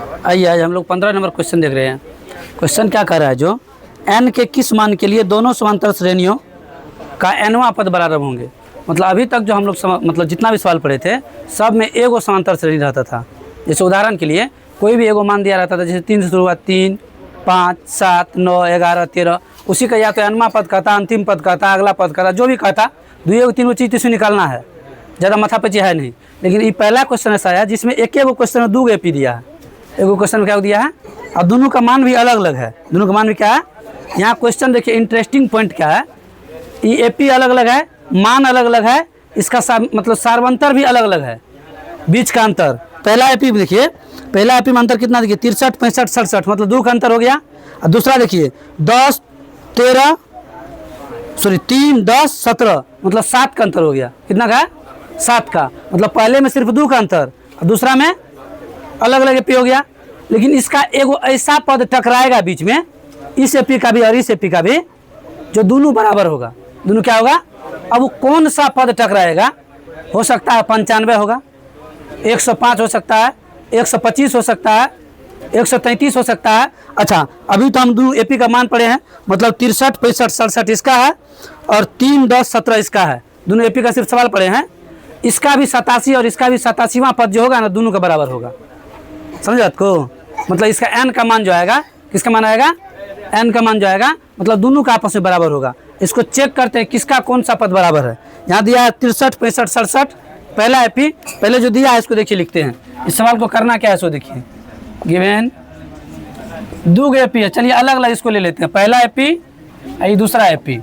आइए आज हम लोग 15 नंबर क्वेश्चन देख रहे हैं। क्वेश्चन क्या कर रहा है, जो n के किस मान के लिए दोनों समांतर श्रेणियों का nवां पद बराबर होंगे। मतलब अभी तक जो हम लोग मतलब जितना भी सवाल पढ़े थे सब में एगो समांतर श्रेणी रहता था। जैसे उदाहरण के लिए कोई भी एगो मान दिया रहता था, जैसे 3 से शुरू हुआ 3, 5, 7, 9, 11, 13, उसी का या तो nवां पद कहता, अंतिम पद कहता, अगला पद कहता, जो भी कहता, 2 3 चीज़ इसमें निकालना है, ज़्यादा माथापच्ची है नहीं। लेकिन ये पहला क्वेश्चन ऐसा है जिसमें एक एगो क्वेश्चन में 2 एपी दिया है, एगो क्वेश्चन में क्या दिया है, और दोनों का मान भी अलग अलग है। दोनों का मान भी क्या है, यहाँ क्वेश्चन देखिए इंटरेस्टिंग पॉइंट क्या है, ये एपी अलग अलग है, मान अलग अलग है, इसका मतलब सार्वंतर भी अलग अलग है, बीच का अंतर। पहला एपी देखिए, पहला एपी में अंतर कितना देखिए 63, 65, 67, मतलब 2 का अंतर हो गया। और दूसरा देखिए 10, 13, सॉरी 3, 10, 17, मतलब 7 का अंतर हो गया। कितना का, 7 का, मतलब पहले में सिर्फ 2 का अंतर और दूसरा में अलग अलग एपी हो गया। लेकिन इसका एगो ऐसा पद टकराएगा बीच में, इस एपी का भी और इस एपी का भी, जो दोनों बराबर होगा। दोनों क्या होगा, अब वो कौन सा पद टकराएगा, हो सकता है 95 होगा, 105 हो सकता है, 125 हो सकता है, 133 हो सकता है। अच्छा, अभी तो हम दोनों एपी का मान पढ़े हैं, मतलब 63, 65, 67 इसका है और 3, 10, 17 इसका है। दोनों एपी का सिर्फ सवाल पढ़े हैं। इसका भी 87 और इसका भी 87वां पद जो होगा ना, दोनों का बराबर होगा। समझे बात को, मतलब इसका n का मान जो आएगा, किसका मान आएगा, n का मान जो आएगा, मतलब दोनों का आपस में बराबर होगा। इसको चेक करते हैं किसका कौन सा पद बराबर है। यहाँ दिया है 63, 65, 67, पहला एपी, पहले जो दिया है इसको देखिए लिखते हैं। इस सवाल को करना क्या है, इसको देखिए, गिवन 2 एपी है, चलिए अलग अलग इसको ले लेते हैं। पहला एपी ये दूसरा एपी,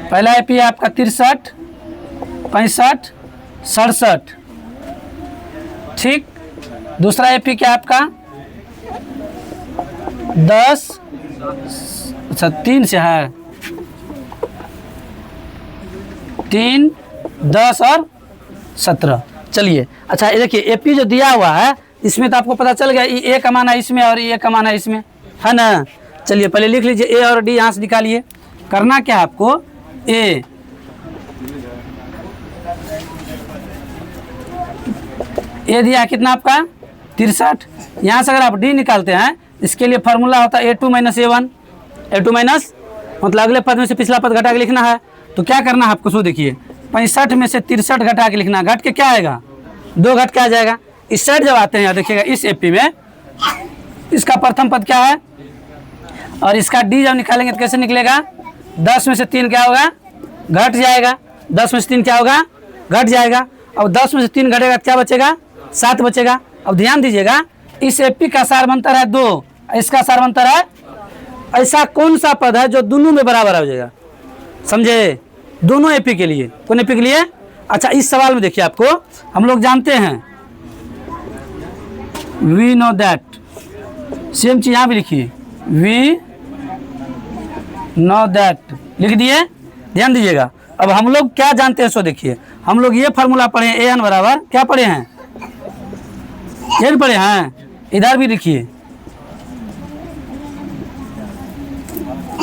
पहला एपी है आपका 63, 65, 67, ठीक। दूसरा एपी क्या आपका 10, अच्छा 3 से है, 3, 10 और 17। चलिए अच्छा, ये देखिए एपी जो दिया हुआ है इसमें तो आपको पता चल गया, ये ए का मान है इसमें और ए का मान है इसमें, है ना। चलिए पहले लिख लीजिए ए और डी, यहाँ से निकालिए। करना क्या है आपको, ए दिया कितना आपका 63, यहाँ से अगर आप डी निकालते हैं, इसके लिए फार्मूला होता है A2 - A1, A2 माइनस, मतलब अगले पद में से पिछला पद घटा के लिखना है। तो क्या करना है आपको, सो देखिए 65 में से 63 घटा के लिखना, घट के क्या आएगा, 2 घट के आ जाएगा। इस साइड जब आते हैं यहाँ देखिएगा, इस एपी में इसका प्रथम पद क्या है और इसका डी जब निकालेंगे तो कैसे निकलेगा, 10 में से 3 क्या होगा, घट जाएगा, 10 में से 3 क्या होगा, घट जाएगा। अब 10 में से 3 घटेगा तो क्या बचेगा, 7 बचेगा। अब ध्यान दीजिएगा, इस एपी का सार्वंतर है 2, इसका सार्वंतर है, ऐसा कौन सा पद है जो दोनों में बराबर हो जाएगा, समझे, दोनों एपी के लिए, कौन एपी के लिए। अच्छा, इस सवाल में देखिए, आपको हम लोग जानते हैं, वी नो दैट, सेम चीज यहाँ भी लिखिए, वी नो दैट, लिख दिए। ध्यान दीजिएगा, अब हम लोग क्या जानते हैं, सो देखिए, हम लोग ये फार्मूला पढ़े हैं, an बराबर क्या पढ़े हैं, ये पढ़े हैं, इधर भी लिखिए,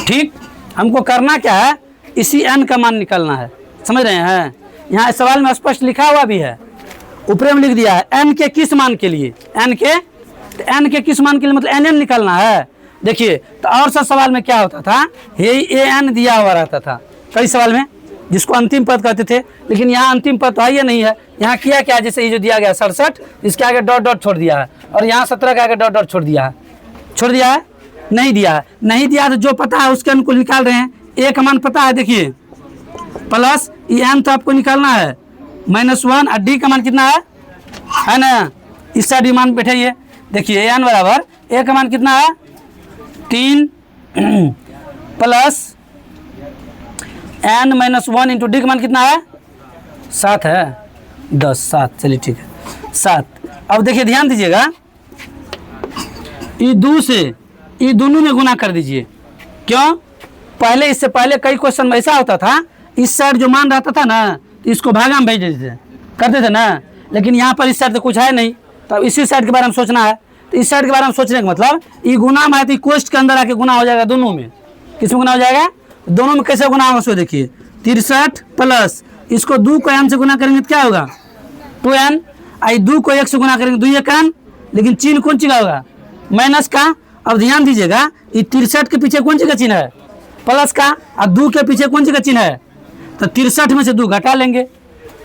ठीक। हमको करना क्या है, इसी n का मान निकालना है, समझ रहे हैं। यहाँ इस सवाल में स्पष्ट लिखा हुआ भी है, ऊपर में लिख दिया है n के किस मान के लिए, n के किस मान के लिए, मतलब nn निकालना है। देखिए तो और सब सवाल में क्या होता था, ये an दिया हुआ रहता था कई सवाल में, जिसको अंतिम पद कहते थे। लेकिन यहाँ अंतिम पद तो है, ये नहीं है। यहाँ किया क्या, जैसे ये जो दिया गया 67, इसके आगे डॉट डॉट छोड़ दिया है, और यहाँ 17 के आगे डॉट डॉट छोड़ दिया है, नहीं दिया है, नहीं दिया तो जो पता है उसके अनुकूल निकाल रहे हैं। ए का मान पता है, देखिए प्लस ये n तो आपको निकालना है -1, और डी का मान कितना है ना, इस साइड मान बैठाइए। देखिए n बराबर ए का मान कितना है 3 प्लस n - 1 इंटू डी का मान कितना है 7 है, 10, 7, चलिए ठीक है 7। अब देखिए ध्यान दीजिएगा, ये 2 से ये दोनों में गुना कर दीजिए। क्यों, पहले इससे पहले कई क्वेश्चन में ऐसा होता था, इस साइड जो मान रहता था ना, तो इसको भागा में भेज देते थे, करते थे ना। लेकिन यहाँ पर इस साइड तो कुछ है नहीं, तो इसी साइड के बारे में सोचना है। तो इस साइड के बारे में सोचने का मतलब, ये गुना में है तो क्वेश्चन के अंदर आके गुना हो जाएगा दोनों में। किसमें गुना हो जाएगा, दोनों में। कैसे गुना होगा, सो देखिए 63 प्लस इसको 2 को n से गुना करेंगे तो क्या होगा 2n, आई 2 को 1 से गुना करेंगे 2 एक n, लेकिन चिन्ह कौन सी का होगा, माइनस का। अब ध्यान दीजिएगा, ये 63 के पीछे कौन सी का चिन्ह है, प्लस का, और 2 के पीछे कौन सी का चिन्ह है, तो 63 में से 2 घटा लेंगे।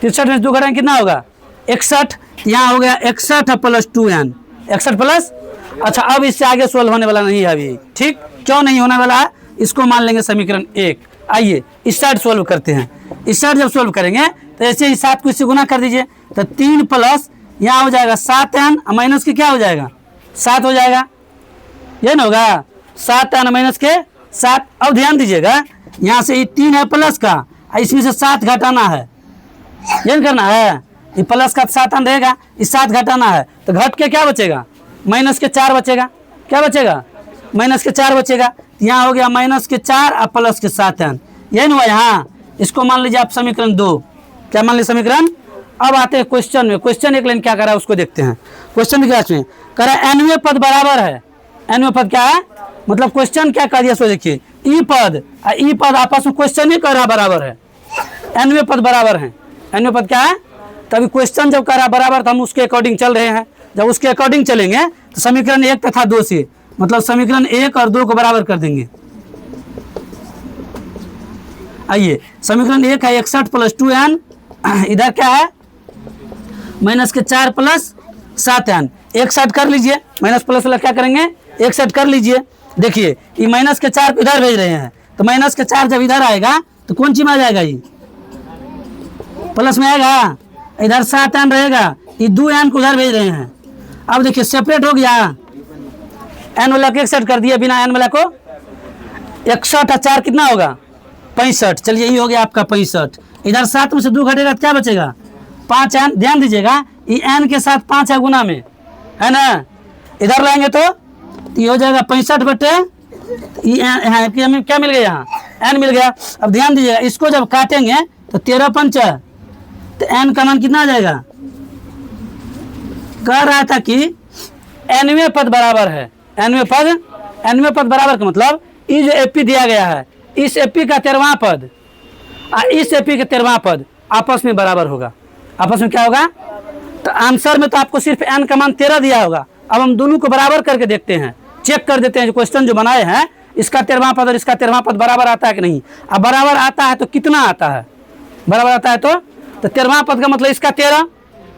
63 में से 2 घटाएंगे कितना होगा 61, यहाँ हो गया 61 प्लस 2n, 61 प्लस। अच्छा, अब इससे आगे सोल्व होने वाला नहीं है अभी, ठीक, क्यों नहीं होने वाला है, इसको मान लेंगे समीकरण 1। आइए इस साइड सोल्व करते हैं। इस साइड जब सोल्व करेंगे तो ऐसे ही 7 को इससे गुना कर दीजिए, तो 3 प्लस यहाँ हो जाएगा 7n, माइनस के क्या हो जाएगा 7 हो जाएगा, ये ना होगा 7n माइनस के 7। अब ध्यान दीजिएगा, यहाँ से ये 3 है प्लस का, इसमें से 7 घटाना है, ये करना है, ये प्लस का 7n रहेगा, इस 7 घटाना है, तो घट के क्या बचेगा, माइनस के 4 बचेगा। क्या बचेगा, माइनस के 4 बचेगा। यहाँ हो गया माइनस के 4 और प्लस के 7n, यही हुआ यहाँ। इसको मान लीजिए आप समीकरण 2, क्या मान लीजिए समीकरण। अब आते हैं क्वेश्चन में। क्वेश्चन एक लाइन क्या कर रहा है उसको देखते हैं। क्वेश्चन की क्लास में कह रहा है nवें पद बराबर है, nवें पद क्या है, मतलब क्वेश्चन क्या कर दिया सो देखिए, ई पद और ई पद आपस में क्वेश्चन ही कर रहा बराबर है, nवें पद बराबर है। nवें पद क्या है, तभी क्वेश्चन जब कर रहा बराबर तो हम उसके अकॉर्डिंग चल रहे हैं। जब उसके अकॉर्डिंग चलेंगे तो समीकरण 1 तथा 2 से, मतलब समीकरण 1 और 2 को बराबर कर देंगे। आइए समीकरण 1 है 61 प्लस 2n, इधर क्या है माइनस के 4 प्लस 7n, एक साइड कर लीजिए, माइनस प्लस वाला क्या करेंगे एक साइड कर लीजिए। देखिए ये माइनस के 4 इधर भेज रहे हैं, तो माइनस के 4 जब इधर आएगा तो कौन सी में आ जाएगा, ये प्लस में आएगा, इधर 7n रहेगा, ये 2n को उधर भेज रहे हैं। अब देखिए सेपरेट हो गया, n वाला को एक साइड कर दिया, बिना n वाला को 61 और 4 कितना होगा 65। चलिए ये हो गया आपका 65। इधर 7 में से 2 घटेगा तो क्या बचेगा 5n। ध्यान दीजिएगा ये n के साथ 5 है गुना में, है ना, इधर लाएंगे तो ये हो जाएगा 65 बटे ये हमें क्या मिल गया यहाँ n मिल गया। अब ध्यान दीजिएगा इसको जब काटेंगे तो 13 पंच, तो n का मान कितना आ जाएगा, कह रहा था कि nवें पद बराबर है, nवें पद बराबर का मतलब ये जो एपी दिया गया है, इस एपी का 13वां पद और इस एपी का 13वां पद आपस में बराबर होगा। आपस में क्या होगा, तो आंसर में तो आपको सिर्फ n का मान 13 दिया होगा। अब हम दोनों को बराबर करके देखते हैं, चेक कर देते हैं जो क्वेश्चन जो बनाए हैं, इसका 13वां पद और इसका 13वां पद बराबर आता है कि नहीं। अब बराबर आता है तो कितना आता है, बराबर आता है तो 13वां पद का मतलब इसका 13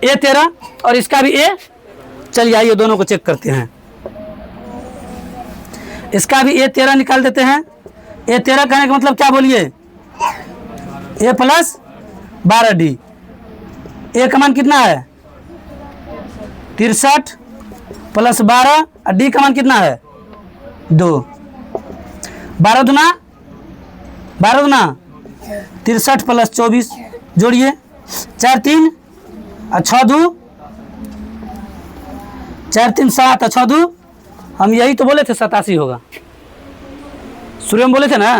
a 13 और इसका भी a। चलिए आइए दोनों को चेक करते हैं, इसका भी a 13 निकाल देते हैं। a 13 कहने का मतलब क्या बोलिए, a प्लस 12d, a का मान कितना है 63 प्लस 12 और d का मान कितना है 2। 12 दुना 63 प्लस 24 जोड़िए, 4 3 और 6 2, 4 3 7 और 6 2, हम यही तो बोले थे 87 होगा, शुरू में बोले थे ना,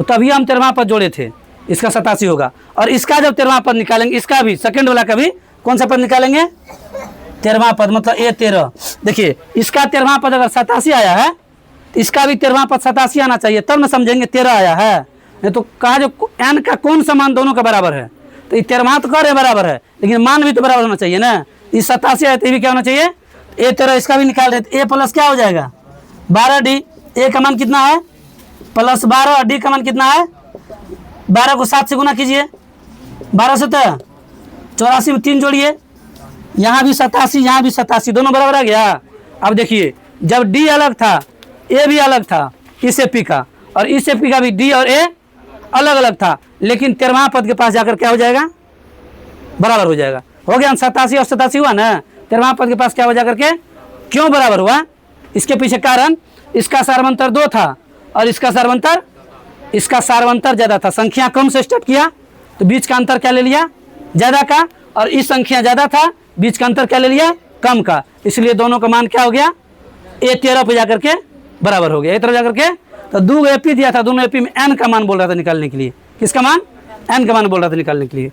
तभी हम 13वां पद जोड़े थे, इसका 87 होगा। और इसका जब 13वां पद निकालेंगे, इसका भी सेकंड वाला का भी कौन सा पद निकालेंगे 13वां पद, मतलब a 13। देखिए इसका 13वां पद अगर 87 आया है तो इसका भी 13वां पद 87 आना चाहिए, तब ना समझेंगे 13 आया है। नहीं तो कहा जो n का कौन सा मान दोनों का बराबर है, तो ये 13वां तो कर बराबर है, लेकिन मान भी तो बराबर होना चाहिए ना। ये 87 आया तो ये भी क्या होना चाहिए a 13, इसका भी निकाल रहे थे। a प्लस क्या हो जाएगा 12d, a का मान कितना है प्लस 12 और d का मान कितना है 12 को 7 से गुना कीजिए, 12 से 84 में 3 जोड़िए, यहाँ भी 87 यहाँ भी 87, दोनों बराबर आ गया। अब देखिए जब d अलग था a भी अलग था इस एपी का, और इस एपी का भी d और a अलग अलग था, लेकिन 13वां पद के पास जाकर क्या हो जाएगा बराबर हो जाएगा। हो गया 87 और 87 हुआ ना, 13वां पद के पास क्या हो जाकर के क्यों बराबर हुआ, इसके पीछे कारण इसका सार्वंतर 2 था और इसका सार्वंतर ज़्यादा था। संख्या कम से स्टार्ट किया तो बीच का अंतर क्या ले लिया ज़्यादा का, और इस संख्या ज़्यादा था बीच का अंतर क्या ले लिया कम का, इसलिए दोनों का मान क्या हो गया a 13 पे जाकर के बराबर हो गया। एक तरफ जाकर के तो 2 एपी दिया था, दोनों एपी में n का मान बोल रहा था निकालने के लिए, किसका मान n का मान बोल रहा था निकालने के लिए।